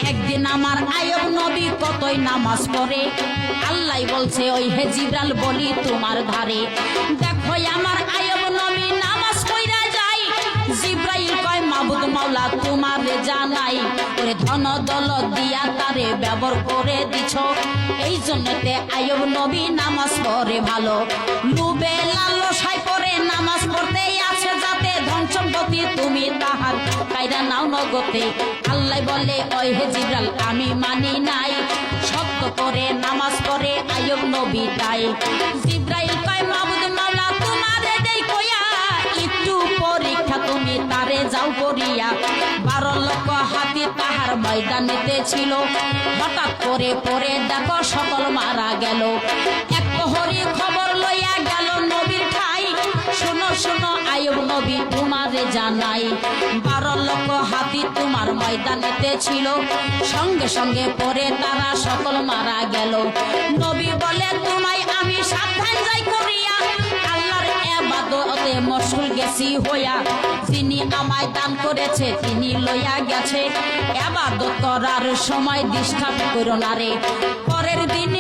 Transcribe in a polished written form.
একদিন আমার আয়ব নবী কতই নামাজ পড়ে, আল্লাহ বলছে ওই হে জিবরাইল বলি তোমার ধারে। দেখো আমার আয়ব নবী নামাজ পড়া যায়, জিবরাইল কয় মাবুদ মাওলা তোমার জানাই, ওরে ধন দৌলত দিয়া তারে ব্যবহার করে দিছ, এই জন্যতে আয়ব নবী নামাজ পড়ে ভালো। লুবে লালসায় পড়ে নামাজ পড়তে আছে যাতে, ধন সম্পত্তি তুমি তাহার কাইরা নাও নগতে। আল্লাহ বলে ওই হে জিবরাইল আমি মানি নাই, সত্য করে নামাজ পড়ে আয়ব নবী তাই। জিবরাইল কয় মাবুদ মাওলা তোমারে দেই কইয়া, একটু পরীক্ষা তুমি তারে যাও করিয়া। 12 লক্ষ হাতি তাহার ময়দানেতে ছিল, হঠাৎ করে পরে দেখো সকল মারা গেল। এক প্রহরী খবর লইয়া গেল নবীর ঠাই, শোনো শোনো আয়ব নবী তোমারে জানাই, 12 লক্ষ হাতি তোমার ময়দানেতে ছিল, সঙ্গে সঙ্গে পরে তারা সকল মারা গেল। নবী বলে তোমায় আমি সাবধান যাই করিয়া, আল্লাহর ইবাদতে মশগুল গেছি হইয়া, যিনি আমায় দান করেছে তিনি লইয়া গেছে, ইবাদত করার সময় ডিস্টার্ব করো না রে। পরের দিন